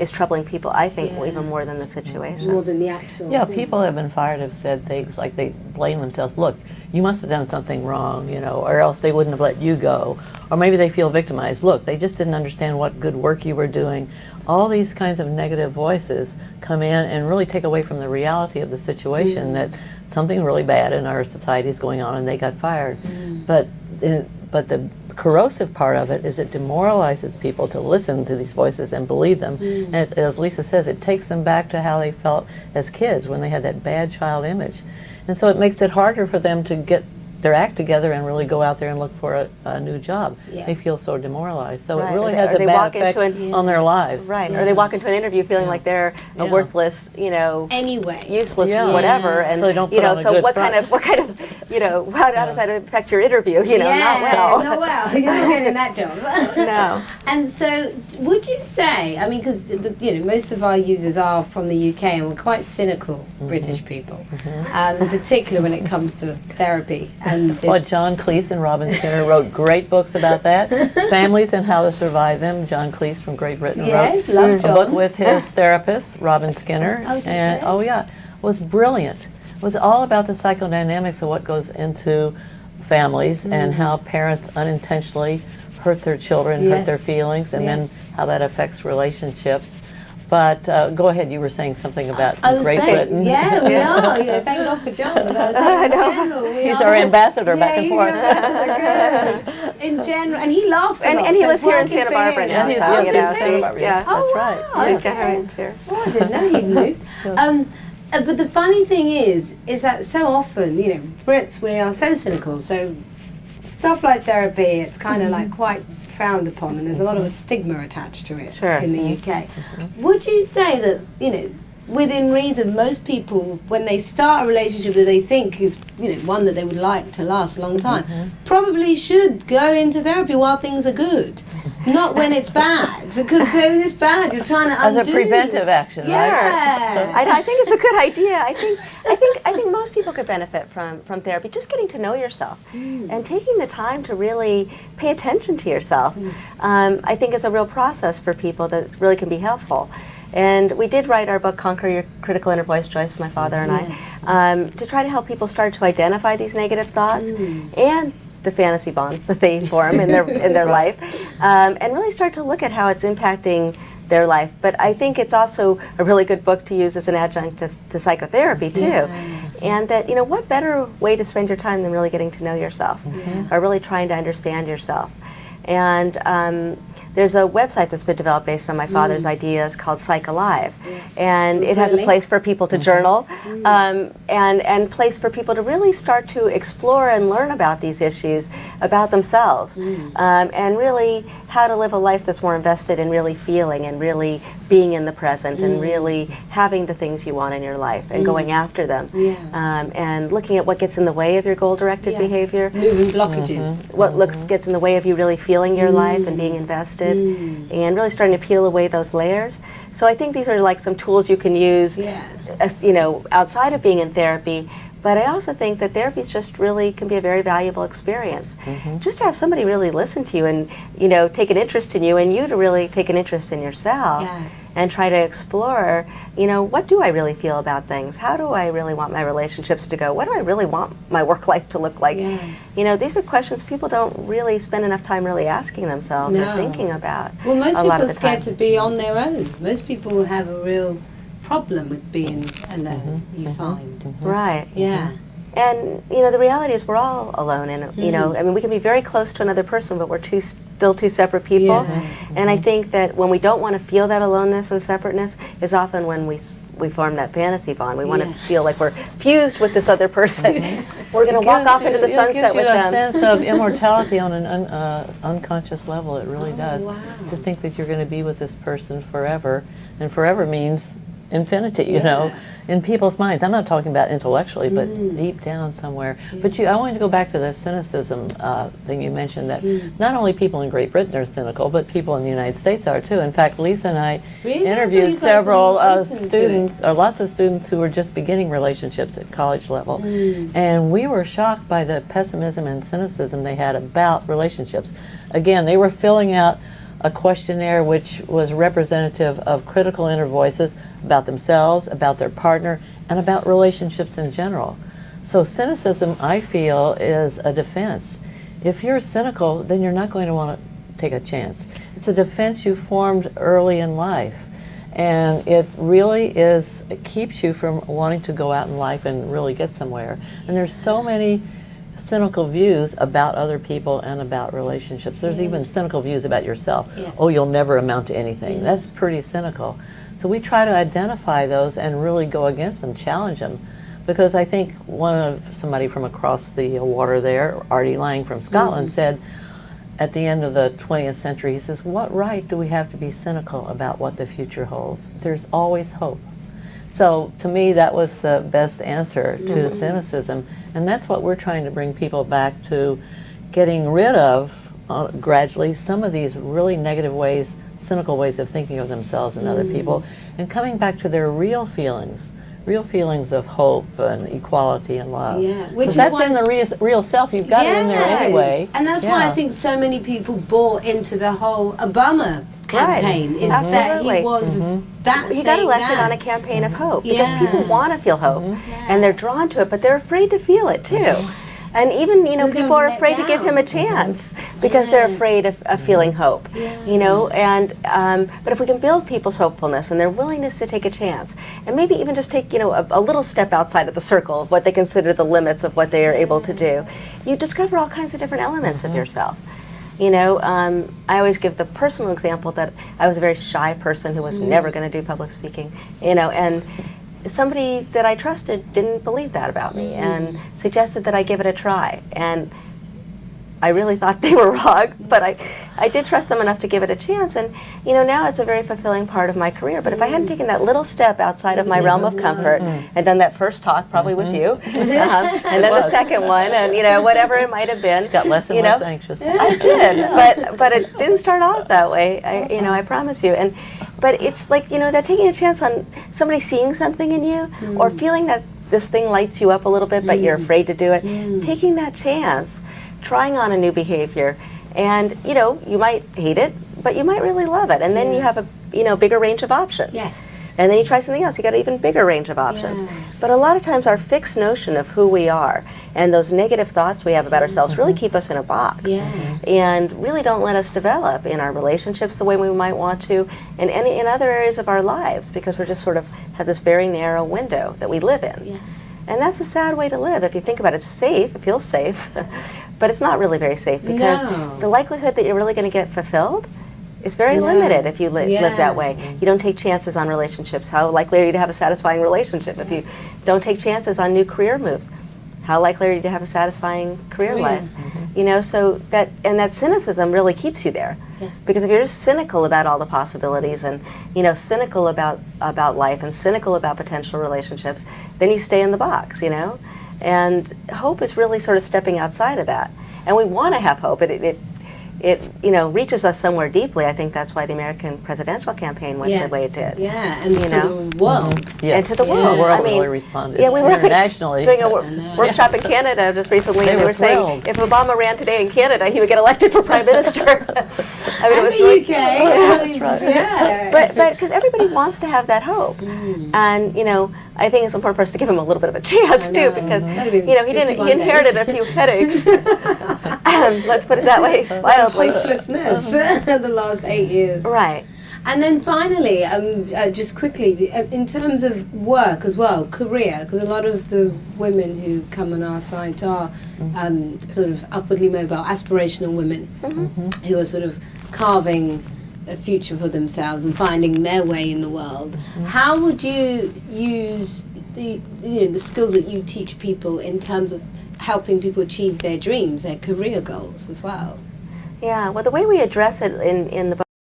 is troubling people, I think, even more than the situation. More than the actual Yeah, thing. people that have been fired have said things like they blame themselves. Look, you must have done something wrong, you know, or else they wouldn't have let you go. Or maybe they feel victimized. Look, they just didn't understand what good work you were doing. All these kinds of negative voices come in and really take away from the reality of the situation, that something really bad in our society is going on and they got fired. But the corrosive part of it is it demoralizes people to listen to these voices and believe them. And as Lisa says, it takes them back to how they felt as kids when they had that bad child image. And so it makes it harder for them to get their act together and really go out there and look for a new job. Yeah. They feel so demoralized. So Right. it really Or has they a bad walk effect into on their lives. Right, or they walk into an interview feeling like they're a worthless, you know, Anyway. useless, Yeah. whatever, and So they don't you put know, on a so good what front. kind of, you know, how does that affect your interview? You know, not well. Not well. You're not getting that job. No. And so, would you say? I mean, because you know, most of our users are from the UK, and we're quite cynical British people, in particular when it comes to therapy. And this, Well, John Cleese and Robin Skinner wrote great books about that. Families and How to Survive Them. John Cleese from Great Britain Yes, wrote love a John. book with his therapist, Robin Skinner. Oh, did and they? oh yeah, it was brilliant. It was all about the psychodynamics of what goes into families and how parents unintentionally hurt their children, Yes. hurt their feelings, and Yeah. then how that affects relationships. But go ahead, you were saying something about I was Great saying, Britain. yeah, we are. You know, thank God for John. But I was saying, in general, we He's are- our ambassador back and he's forth. our ambassador. In general, and he laughs a lot. And he so lives it's here in working Santa for Barbara him. now. he's so, lives you in know, Santa Barbara. yeah. Oh, That's right. wow. He's got her in here. Oh, I didn't know he'd moved. But the funny thing is that so often, you know, Brits, we are so cynical. So stuff like therapy, it's kind of like quite frowned upon, and there's a lot of a stigma attached to it Sure. in the UK. Would you say that, you know, within reason, most people, when they start a relationship that they think is, you know, one that they would like to last a long time, probably should go into therapy while things are good, not when it's bad. Because when it's bad, you're trying to As undo. a preventive action, right? Yeah. I think it's a good idea. I think most people could benefit from therapy. Just getting to know yourself and taking the time to really pay attention to yourself. I think is a real process for people that really can be helpful. And we did write our book, Conquer Your Critical Inner Voice, Joyce, my father and I, to try to help people start to identify these negative thoughts and the fantasy bonds that they form in their life, and really start to look at how it's impacting their life. But I think it's also a really good book to use as an adjunct to psychotherapy too. And that, you know, what better way to spend your time than really getting to know yourself, or really trying to understand yourself. And there's a website that's been developed based on my father's ideas called Psych Alive. And it has a Really? place for people to journal, and place for people to really start to explore and learn about these issues, about themselves, and really how to live a life that's more invested in really feeling and really being in the present and really having the things you want in your life and going after them. And looking at what gets in the way of your goal-directed Yes. behavior, Moving blockages. what gets in the way of you really feeling your life and being invested, and really starting to peel away those layers. So I think these are like some tools you can use, you know, outside of being in therapy. But I also think that therapy just really can be a very valuable experience. Just to have somebody really listen to you and, you know, take an interest in you, and you to really take an interest in yourself. And try to explore, you know, what do I really feel about things? How do I really want my relationships to go? What do I really want my work life to look like? You know, these are questions people don't really spend enough time really asking themselves or thinking about. Well, most a people lot are of the scared time. to be on their own. Most people have a real problem with being alone, you find. Right. Yeah. And, you know, the reality is we're all alone. And, you know, I mean, we can be very close to another person, but we're still two separate people. And I think that when we don't want to feel that aloneness and separateness is often when we form that fantasy bond. We want to feel like we're fused with this other person. We're going to walk off into the sunset with them. It them. gives you a sense of immortality on an unconscious level. It really does. Wow. To think that you're going to be with this person forever. And forever means infinity, you know, in people's minds. I'm not talking about intellectually, but deep down somewhere. But I wanted to go back to the cynicism thing you mentioned, that not only people in Great Britain are cynical, but people in the United States are too. In fact, Lisa and I Really? I thought you interviewed guys several were open to students, or lots of students who were just beginning relationships at college level. And we were shocked by the pessimism and cynicism they had about relationships. Again, they were filling out a questionnaire which was representative of critical inner voices about themselves, about their partner, and about relationships in general. So cynicism, I feel, is a defense. If you're cynical, then you're not going to want to take a chance. It's a defense you formed early in life. And it really is, it keeps you from wanting to go out in life and really get somewhere. And there's so many cynical views about other people and about relationships. There's even cynical views about yourself. Yes. Oh, you'll never amount to anything. That's pretty cynical. So we try to identify those and really go against them, challenge them. Because I think somebody from across the water there, Artie Lang from Scotland, said, at the end of the 20th century, he says, what right do we have to be cynical about what the future holds? There's always hope. So to me, that was the best answer to cynicism. And that's what we're trying to bring people back to, getting rid of, gradually, some of these really negative ways, cynical ways of thinking of themselves and other people, and coming back to their real feelings of hope and equality and love. Yeah, Because that's in the real self. You've got it in there anyway. And that's why I think so many people bought into the whole Obama campaign. Is that he was that he got elected on a campaign of hope because people want to feel hope and they're drawn to it, but they're afraid to feel it too. And even, people are afraid to give him a chance because they're afraid of feeling hope, and but if we can build people's hopefulness and their willingness to take a chance, and maybe even just take, a little step outside of the circle of what they consider the limits of what they are able to do, you discover all kinds of different elements of yourself. I always give the personal example that I was a very shy person who was never going to do public speaking, and somebody that I trusted didn't believe that about me and suggested that I give it a try. And I really thought they were wrong, but I did trust them enough to give it a chance. And, now it's a very fulfilling part of my career. But if I hadn't taken that little step outside of my realm of comfort and done that first talk, probably with you, and then the second one, and, whatever it might have been. Got less and less anxious. I did, but it didn't start off that way, I promise you. But it's like, that taking a chance on somebody seeing something in you or feeling that this thing lights you up a little bit, but you're afraid to do it, taking that chance, trying on a new behavior, and you might hate it, but you might really love it, and then you have a bigger range of options. Yes. And then you try something else, you got an even bigger range of options. But a lot of times our fixed notion of who we are and those negative thoughts we have about ourselves really keep us in a box and really don't let us develop in our relationships the way we might want to, and in other areas of our lives, because we're just sort of have this very narrow window that we live in. Yes. And that's a sad way to live. If you think about it, it's safe, it feels safe, but it's not really very safe because the likelihood that you're really going to get fulfilled is very limited if you live that way. You don't take chances on relationships. How likely are you to have a satisfying relationship? If you don't take chances on new career moves, how likely are you to have a satisfying career life? So that cynicism really keeps you there. Yes. Because if you're just cynical about all the possibilities and cynical about life and cynical about potential relationships, then you stay in the box, And hope is really sort of stepping outside of that. And we want to have hope. It reaches us somewhere deeply. I think that's why the American presidential campaign went the way it did. Yeah, and for the world. And to the world. The world I mean, really responded. Yeah, we were internationally doing a workshop in Canada just recently, and they were saying if Obama ran today in Canada, he would get elected for prime minister. I mean, it was the really, UK. That's right. Yeah. But because everybody wants to have that hope, and I think it's important for us to give him a little bit of a chance too, because he inherited a few headaches. Let's put it that way, mildly. Hopelessness the last 8 years. Right. And then finally, just quickly, in terms of work as well, career, because a lot of the women who come on our site are sort of upwardly mobile, aspirational women who are sort of carving a future for themselves and finding their way in the world. How would you use the skills that you teach people in terms of helping people achieve their dreams, their career goals as well? Yeah, well, the way we address it in the book